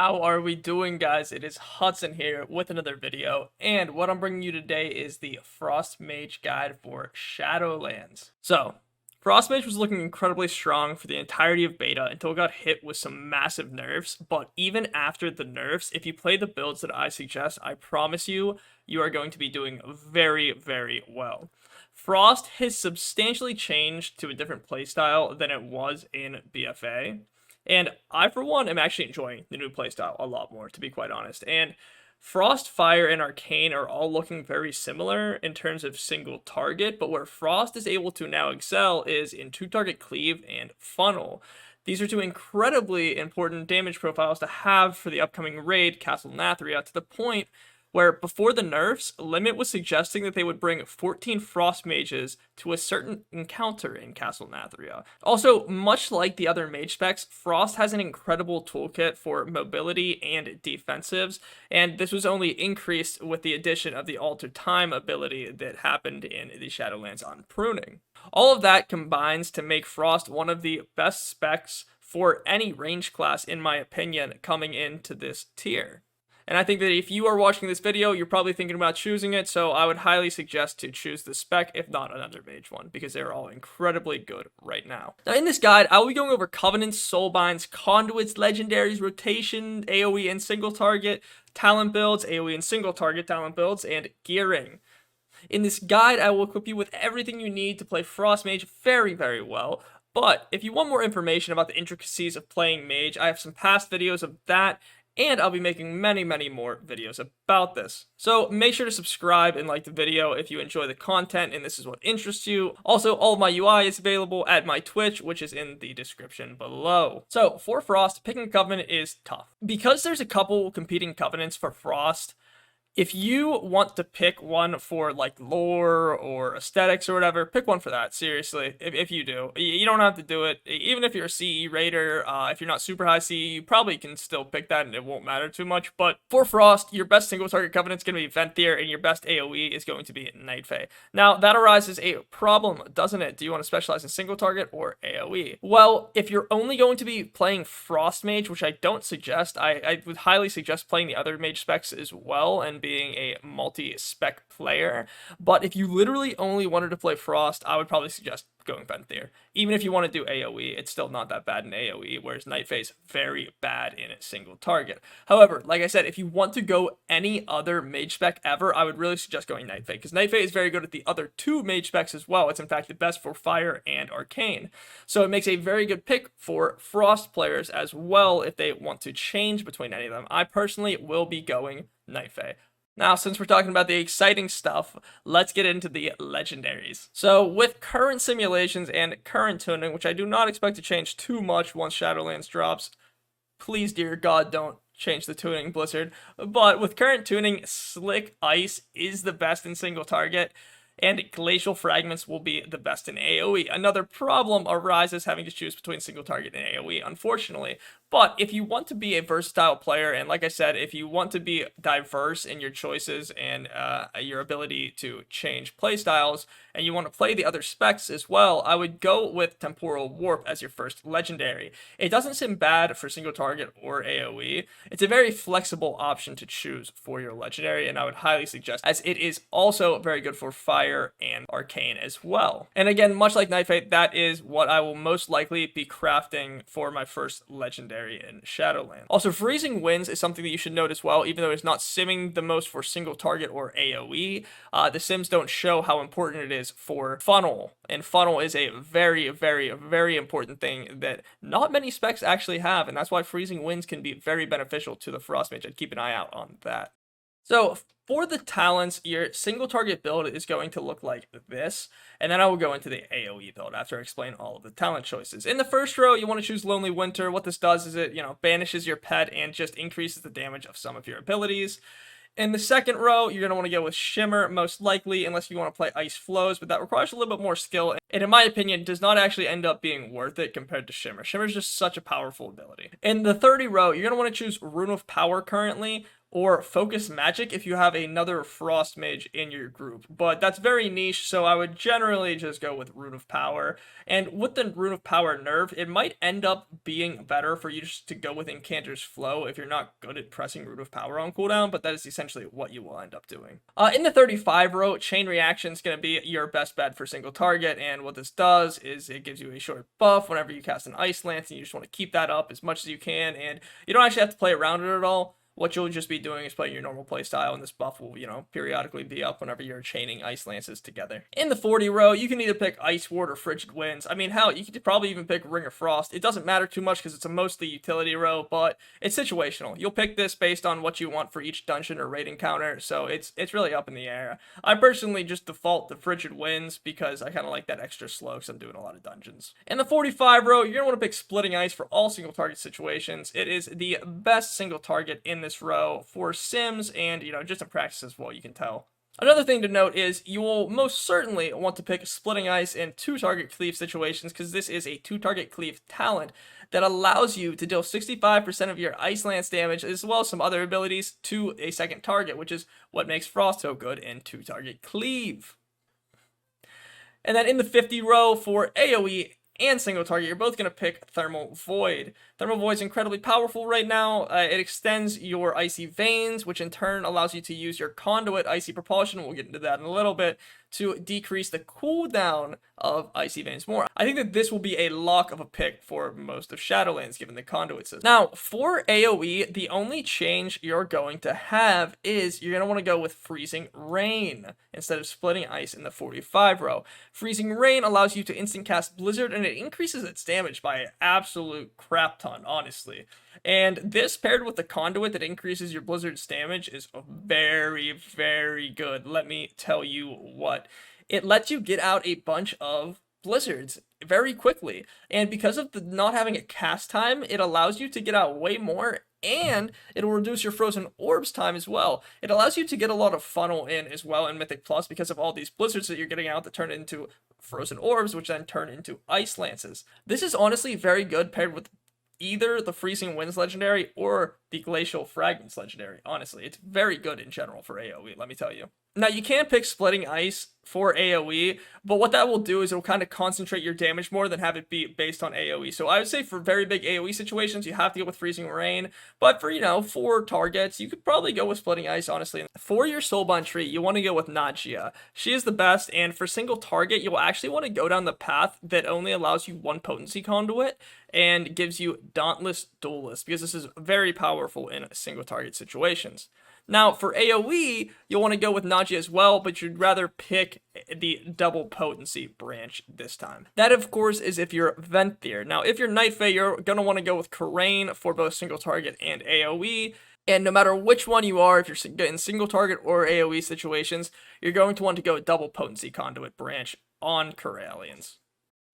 How are we doing, guys? It is Hudson here with another video, and what I'm bringing you today is the Frost Mage guide for Shadowlands. So, Frost Mage was looking incredibly strong for the entirety of beta until it got hit with some massive nerfs, but even after the nerfs, if you play the builds that I suggest, I promise you, you are going to be doing very, very well. Frost has substantially changed to a different playstyle than it was in BFA. And I, for one, am actually enjoying the new playstyle a lot more, to be quite honest. And Frost, Fire, and Arcane are all looking very similar in terms of single target, but where Frost is able to now excel is in two-target cleave and funnel. These are two incredibly important damage profiles to have for the upcoming raid, Castle Nathria, to the point where before the nerfs, Limit was suggesting that they would bring 14 Frost Mages to a certain encounter in Castle Nathria. Also, much like the other mage specs, Frost has an incredible toolkit for mobility and defensives, and this was only increased with the addition of the Alter Time ability that happened in the Shadowlands on Pruning. All of that combines to make Frost one of the best specs for any range class, in my opinion, coming into this tier. And I think that if you are watching this video, you're probably thinking about choosing it, so I would highly suggest to choose the spec, if not another mage one, because they're all incredibly good right now. Now, in this guide, I will be going over Covenants, Soulbinds, Conduits, Legendaries, Rotation, AoE and single target, talent builds, AoE and single target talent builds, and gearing. In this guide, I will equip you with everything you need to play Frost Mage very, very well. But if you want more information about the intricacies of playing Mage, I have some past videos of that, and I'll be making many, many more videos about this. So make sure to subscribe and like the video if you enjoy the content and this is what interests you. Also, all of my UI is available at my Twitch, which is in the description below. So for Frost, picking a Covenant is tough. Because there's a couple competing Covenants for Frost, if you want to pick one for like lore or aesthetics or whatever, pick one for that, seriously, if you do. You don't have to do it. Even if you're a CE raider, if you're not super high CE, you probably can still pick that and it won't matter too much. But for Frost, your best single target Covenant is going to be Venthyr and your best AoE is going to be Night Fae. Now, that arises a problem, doesn't it? Do you want to specialize in single target or AoE? Well, if you're only going to be playing Frost Mage, which I don't suggest, I would highly suggest playing the other mage specs as well and being a multi-spec player. But if you literally only wanted to play Frost, I would probably suggest going Venthyr. Even if you want to do AoE, it's still not that bad in AoE, whereas Night Fae is very bad in a single target. However, like I said, if you want to go any other mage spec ever, I would really suggest going Night Fae, because Night Fae is very good at the other two mage specs as well. It's in fact the best for Fire and Arcane. So it makes a very good pick for Frost players as well if they want to change between any of them. I personally will be going Night Fae. Now, since we're talking about the exciting stuff, let's get into the legendaries. So, with current simulations and current tuning, which I do not expect to change too much once Shadowlands drops, please, dear God, don't change the tuning, Blizzard. But with current tuning, Slick Ice is the best in single target, and Glacial Fragments will be the best in AoE. Another problem arises having to choose between single target and AoE, unfortunately. But if you want to be a versatile player, and like I said, if you want to be diverse in your choices and your ability to change playstyles, and you want to play the other specs as well, I would go with Temporal Warp as your first legendary. It doesn't seem bad for single target or AoE. It's a very flexible option to choose for your legendary, and I would highly suggest, as it is also very good for Fire and Arcane as well. And again, much like Night Fae, that is what I will most likely be crafting for my first legendary in Shadowlands. Also, Freezing Winds is something that you should note as well, even though it's not simming the most for single target or AoE. The sims don't show how important it is for funnel, and funnel is a very, very, very important thing that not many specs actually have, and that's why Freezing Winds can be very beneficial to the Frost Mage. I'd keep an eye out on that. So for the talents, your single target build is going to look like this, and then I will go into the AoE build after I explain all of the talent choices. In the first row, you want to choose Lonely Winter. What this does is it, banishes your pet and just increases the damage of some of your abilities. In the second row, you're going to want to go with Shimmer, most likely, unless you want to play Ice Flows, but that requires a little bit more skill, and in my opinion, does not actually end up being worth it compared to Shimmer. Shimmer is just such a powerful ability. In the 30 row, you're going to want to choose Rune of Power currently. or Focus Magic if you have another Frost Mage in your group. But that's very niche, so I would generally just go with Rune of Power. And with the Rune of Power nerf, it might end up being better for you just to go with Incanter's Flow if you're not good at pressing Rune of Power on cooldown, but that is essentially what you will end up doing. In the 35 row, Chain Reaction is going to be your best bet for single target, and what this does is it gives you a short buff whenever you cast an Ice Lance, and you just want to keep that up as much as you can, and you don't actually have to play around it at all. What you'll just be doing is playing your normal playstyle, and this buff will, periodically be up whenever you're chaining Ice Lances together. In the 40 row, you can either pick Ice Ward or Frigid Winds. I mean, hell, you could probably even pick Ring of Frost. It doesn't matter too much because it's a mostly utility row, but it's situational. You'll pick this based on what you want for each dungeon or raid encounter, so it's really up in the air. I personally just default to Frigid Winds because I kind of like that extra slow because I'm doing a lot of dungeons. In the 45 row, you're going to want to pick Splitting Ice for all single target situations. It is the best single target in this row for sims and, just in practice as well, you can tell. Another thing to note is you will most certainly want to pick Splitting Ice in 2-target cleave situations because this is a 2-target cleave talent that allows you to deal 65% of your Ice Lance damage as well as some other abilities to a second target, which is what makes Frost so good in 2-target cleave. And then in the 50 row for AoE and single target, you're both going to pick Thermal Void. Thermal Void is incredibly powerful right now. It extends your Icy Veins, which in turn allows you to use your Conduit Icy Propulsion, we'll get into that in a little bit, to decrease the cooldown of Icy Veins more. I think that this will be a lock of a pick for most of Shadowlands, given the Conduit system. Now, for AoE, the only change you're going to have is you're going to want to go with Freezing Rain instead of Splitting Ice in the 45 row. Freezing Rain allows you to instant cast Blizzard, and it increases its damage by an absolute crap ton, honestly. And this paired with the Conduit that increases your Blizzard's damage is very, very good. Let me tell you what. It lets you get out a bunch of Blizzards very quickly. And because of the not having a cast time, it allows you to get out way more, and it'll reduce your Frozen Orbs time as well. It allows you to get a lot of funnel in as well in Mythic Plus because of all these Blizzards that you're getting out that turn into Frozen Orbs, which then turn into Ice Lances. This is honestly very good paired with either the Freezing Winds legendary or the Glacial Fragments legendary. Honestly, it's very good in general for AoE, let me tell you. Now, you can pick Splitting Ice for AoE, but what that will do is it'll kind of concentrate your damage more than have it be based on AoE. So I would say for very big AoE situations, you have to go with Freezing Rain, but for, 4 targets, you could probably go with Splitting Ice, honestly. For your Soulbind tree, you want to go with Nagia. She is the best, and for single target, you'll actually want to go down the path that only allows you 1 potency conduit and gives you Dauntless Duelist, because this is very powerful in single target situations. Now, for AoE, you'll want to go with Nagia as well, but you'd rather pick the double potency branch this time. That, of course, is if you're Venthyr. Now, if you're Night Fae, you're going to want to go with Karain for both single target and AoE. And no matter which one you are, if you're getting single target or AoE situations, you're going to want to go with double potency conduit branch on Corallians.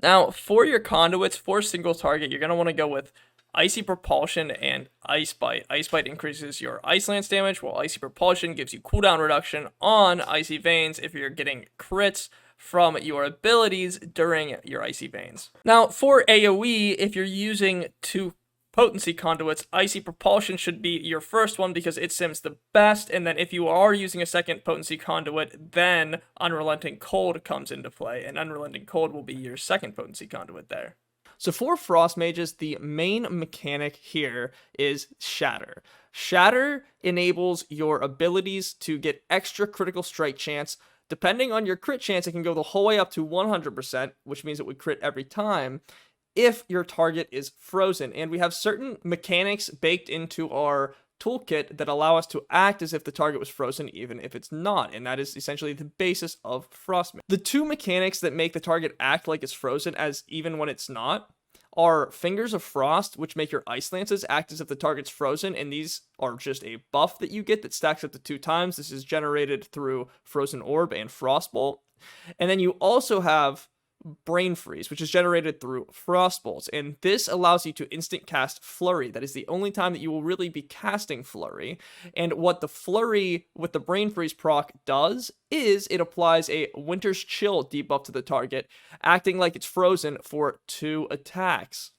Now, for your conduits, for single target, you're going to want to go with Icy Propulsion and Ice Bite. Ice Bite increases your Ice Lance damage, while Icy Propulsion gives you cooldown reduction on Icy Veins if you're getting crits from your abilities during your Icy Veins. Now, for AoE, if you're using 2 potency conduits, Icy Propulsion should be your first one because it sims the best, and then if you are using a second potency conduit, then Unrelenting Cold comes into play, and Unrelenting Cold will be your second potency conduit there. So for Frost Mages, the main mechanic here is Shatter. Shatter enables your abilities to get extra critical strike chance. Depending on your crit chance, it can go the whole way up to 100%, which means it would crit every time, if your target is frozen. And we have certain mechanics baked into our toolkit that allow us to act as if the target was frozen even if it's not, and that is essentially the basis of Frostmage. The 2 mechanics that make the target act like it's frozen as even when it's not are Fingers of Frost, which make your Ice Lances act as if the target's frozen, and these are just a buff that you get that stacks up to 2 times. This is generated through Frozen Orb and Frostbolt. And then you also have Brain Freeze, which is generated through Frostbolts, and this allows you to instant cast Flurry. That is the only time that you will really be casting Flurry, and what the Flurry with the Brain Freeze proc does is it applies a Winter's Chill debuff to the target, acting like it's frozen for 2 attacks.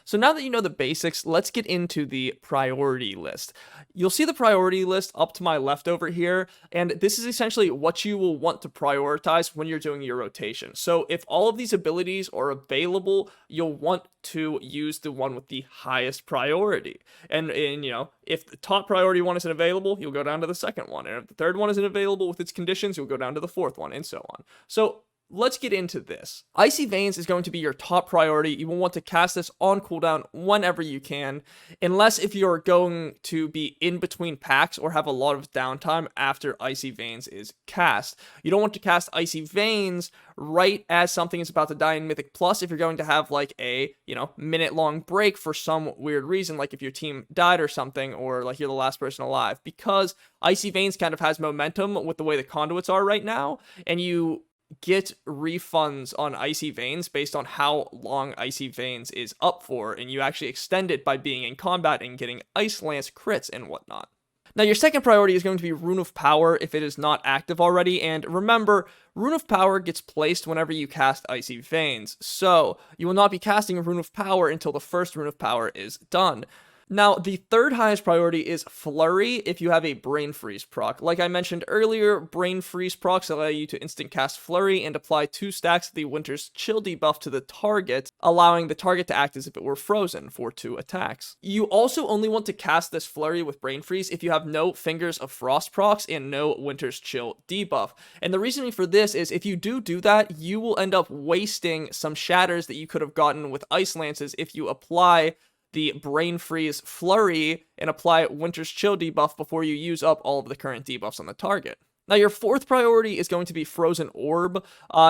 So now that you know the basics, let's get into the priority list. You'll see the priority list up to my left over here, and this is essentially what you will want to prioritize when you're doing your rotation. So if all of these abilities are available, you'll want to use the one with the highest priority. And you know, if the top priority one isn't available, you'll go down to the second one. And if the third one isn't available with its conditions, you'll go down to the fourth one, and so on. So let's get into this. Icy Veins is going to be your top priority. You will want to cast this on cooldown whenever you can, unless if you're going to be in between packs or have a lot of downtime after Icy Veins is cast. You don't want to cast Icy Veins right as something is about to die in Mythic Plus if you're going to have like a, you know, minute-long break for some weird reason, like if your team died or something, or like you're the last person alive, because Icy Veins kind of has momentum with the way the Conduits are right now, and you get refunds on Icy Veins based on how long Icy Veins is up for, and you actually extend it by being in combat and getting Ice Lance crits and whatnot. Now, your second priority is going to be Rune of Power if it is not active already, and remember, Rune of Power gets placed whenever you cast Icy Veins, so you will not be casting Rune of Power until the first Rune of Power is done. Now, the third highest priority is Flurry if you have a Brain Freeze proc. Like I mentioned earlier, Brain Freeze procs allow you to instant cast Flurry and apply 2 stacks of the Winter's Chill debuff to the target, allowing the target to act as if it were frozen for 2 attacks. You also only want to cast this Flurry with Brain Freeze if you have no Fingers of Frost procs and no Winter's Chill debuff. And the reasoning for this is if you do that, you will end up wasting some shatters that you could have gotten with Ice Lances if you apply the Brain Freeze Flurry and apply Winter's Chill debuff before you use up all of the current debuffs on the target. Now, your fourth priority is going to be Frozen Orb.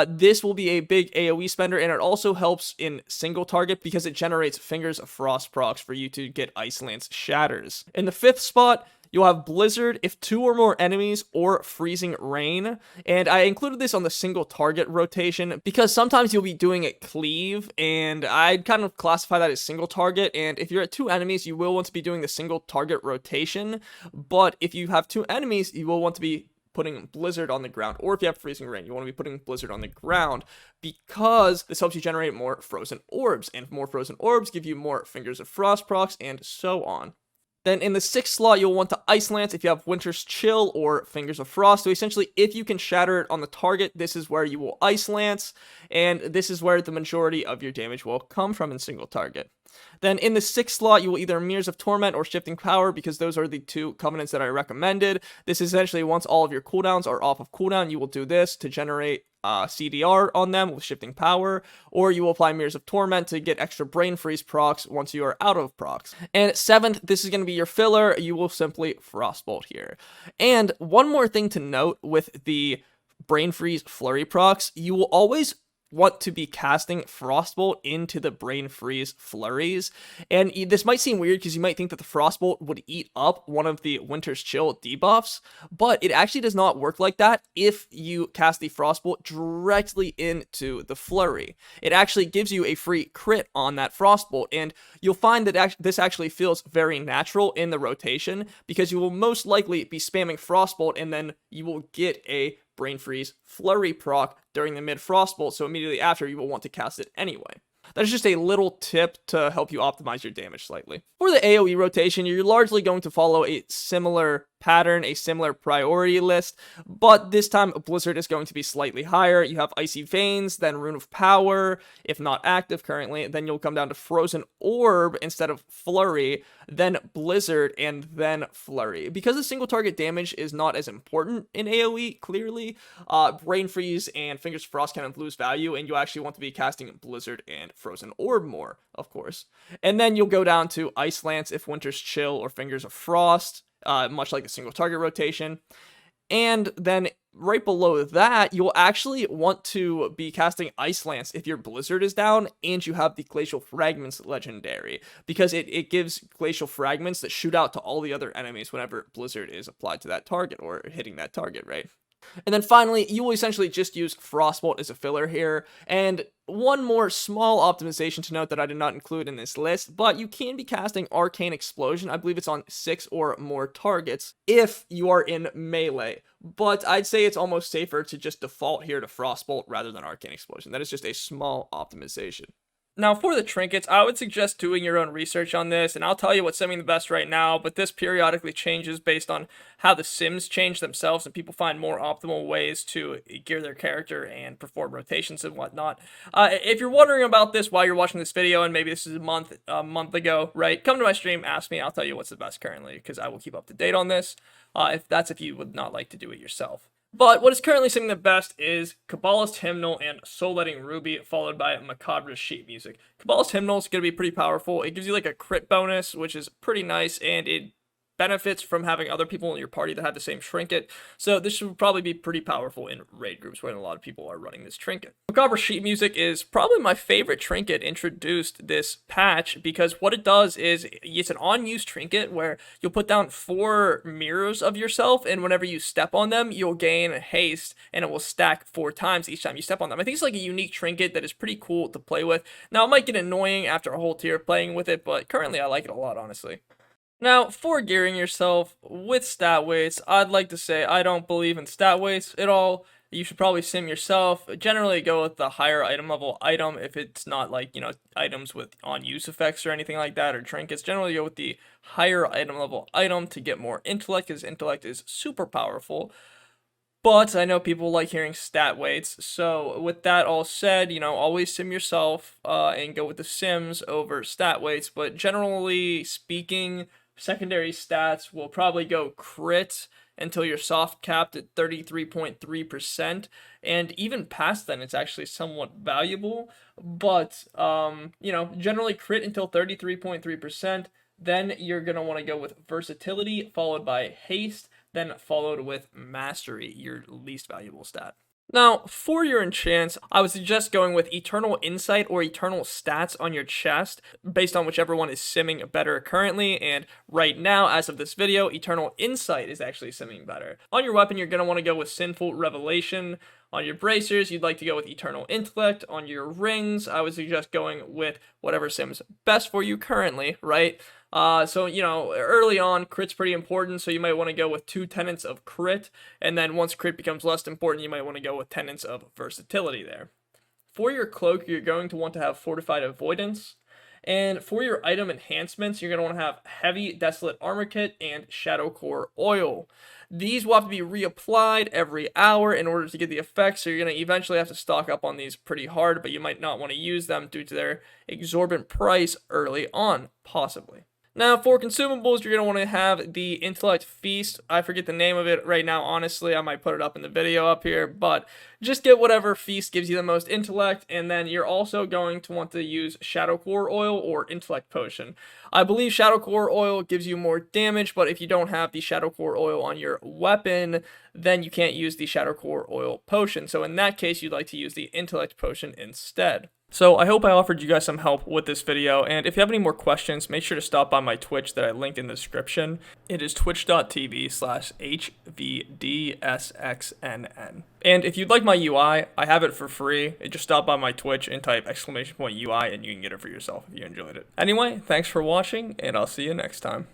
This will be a big AoE spender, and it also helps in single target because it generates Fingers of Frost procs for you to get Ice Lance shatters. In the fifth spot, you'll have Blizzard if 2 or more enemies or Freezing Rain, and I included this on the single target rotation because sometimes you'll be doing it cleave, and I'd kind of classify that as single target, and if you're at 2 enemies, you will want to be doing the single target rotation, but if you have 2 enemies, you will want to be putting Blizzard on the ground, or if you have Freezing Rain, you want to be putting Blizzard on the ground because this helps you generate more Frozen Orbs, and more Frozen Orbs give you more Fingers of Frost procs, and so on. Then in the 6th slot, you'll want to Ice Lance if you have Winter's Chill or Fingers of Frost. So essentially, if you can shatter it on the target, this is where you will Ice Lance, and this is where the majority of your damage will come from in single target. Then in the 6th slot, you will either Mirrors of Torment or Shifting Power because those are the 2 covenants that I recommended. This is essentially once all of your cooldowns are off of cooldown, you will do this to generate CDR on them with Shifting Power, or you will apply Mirrors of Torment to get extra Brain Freeze procs once you are out of procs. And 7th, this is going to be your filler, you will simply Frostbolt here. And one more thing to note with the Brain Freeze Flurry procs, you will always want to be casting Frostbolt into the Brain Freeze flurries, and this might seem weird because you might think that the Frostbolt would eat up one of the Winter's Chill debuffs, but it actually does not work like that if you cast the Frostbolt directly into the flurry. It actually gives you a free crit on that Frostbolt, and you'll find that this actually feels very natural in the rotation because you will most likely be spamming Frostbolt, and then you will get a Brain Freeze Flurry proc during the mid Frostbolt, so immediately after you will want to cast it anyway. That is just a little tip to help you optimize your damage slightly. For the AoE rotation, you're largely going to follow a similar pattern, a similar priority list, but this time Blizzard is going to be slightly higher. You have Icy Veins, then Rune of Power, if not active currently, then you'll come down to Frozen Orb instead of Flurry, then Blizzard, and then Flurry. Because the single target damage is not as important in AoE, clearly, Brain Freeze and Fingers of Frost kind of lose value, and you actually want to be casting Blizzard and Frozen Orb more, of course. And then you'll go down to Ice Lance if Winter's Chill or Fingers of Frost, much like the single target rotation. And then right below that, you'll actually want to be casting Ice Lance if your Blizzard is down and you have the Glacial Fragments legendary, because it gives Glacial Fragments that shoot out to all the other enemies whenever Blizzard is applied to that target or hitting that target, right? And then finally, you will essentially just use Frostbolt as a filler here, and one more small optimization to note that I did not include in this list, but you can be casting Arcane Explosion. I believe it's on 6 or more targets if you are in melee, but I'd say it's almost safer to just default here to Frostbolt rather than Arcane Explosion. That is just a small optimization. Now, for the trinkets, I would suggest doing your own research on this, and I'll tell you what's simming the best right now, but this periodically changes based on how the sims change themselves, and people find more optimal ways to gear their character and perform rotations and whatnot. If you're wondering about this while you're watching this video, and maybe this is a month ago, right, come to my stream, ask me, I'll tell you what's the best currently, because I will keep up to date on this, if you would not like to do it yourself. But what is currently singing the best is Kabbalist Hymnal and Soul Letting Ruby, followed by Macabra's Sheet Music. Kabbalist Hymnal is going to be pretty powerful. It gives you like a crit bonus, which is pretty nice, and it benefits from having other people in your party that have the same trinket. So this should probably be pretty powerful in raid groups when a lot of people are running this trinket. Macabra's Sheet Music is probably my favorite trinket introduced this patch, because what it does is it's an on-use trinket where you'll put down 4 mirrors of yourself, and whenever you step on them, you'll gain haste, and it will stack 4 times each time you step on them. I think it's like a unique trinket that is pretty cool to play with. Now, it might get annoying after a whole tier playing with it, but currently I like it a lot, honestly. Now, for gearing yourself with stat weights, I'd like to say I don't believe in stat weights at all. You should probably sim yourself. Generally go with the higher item level item if it's not like, items with on-use effects or anything like that, or trinkets. Generally go with the higher item level item to get more intellect, because intellect is super powerful. But I know people like hearing stat weights, so with that all said, always sim yourself and go with the sims over stat weights. But generally speaking, secondary stats will probably go crit until you're soft capped at 33.3%, and even past then it's actually somewhat valuable, but generally crit until 33.3%. Then you're going to want to go with versatility, followed by haste, then followed with mastery, your least valuable stat. Now, for your enchants, I would suggest going with Eternal Insight or Eternal Stats on your chest, based on whichever one is simming better currently, and right now, as of this video, Eternal Insight is actually simming better. On your weapon, you're going to want to go with Sinful Revelation. On your bracers, you'd like to go with Eternal Intellect. On your rings, I would suggest going with whatever sims best for you currently, right? So, early on, crit's pretty important, so you might want to go with 2 tenets of crit, and then once crit becomes less important, you might want to go with tenets of versatility there. For your cloak, you're going to want to have Fortified Avoidance, and for your item enhancements, you're going to want to have Heavy Desolate Armor Kit and Shadow Core Oil. These will have to be reapplied every hour in order to get the effects, so you're going to eventually have to stock up on these pretty hard, but you might not want to use them due to their exorbitant price early on, possibly. Now, for consumables, you're going to want to have the Intellect Feast. I forget the name of it right now, honestly. I might put it up in the video up here, but just get whatever feast gives you the most intellect, and then you're also going to want to use Shadow Core Oil or Intellect Potion. I believe Shadow Core Oil gives you more damage, but if you don't have the Shadow Core Oil on your weapon, then you can't use the Shadow Core Oil Potion. So in that case, you'd like to use the Intellect Potion instead. So I hope I offered you guys some help with this video, and if you have any more questions, make sure to stop by my Twitch that I linked in the description. It is twitch.tv/hvdsxnn. And if you'd like my UI, I have it for free. Just stop by my Twitch and type !UI and you can get it for yourself if you enjoyed it. Anyway, thanks for watching, and I'll see you next time.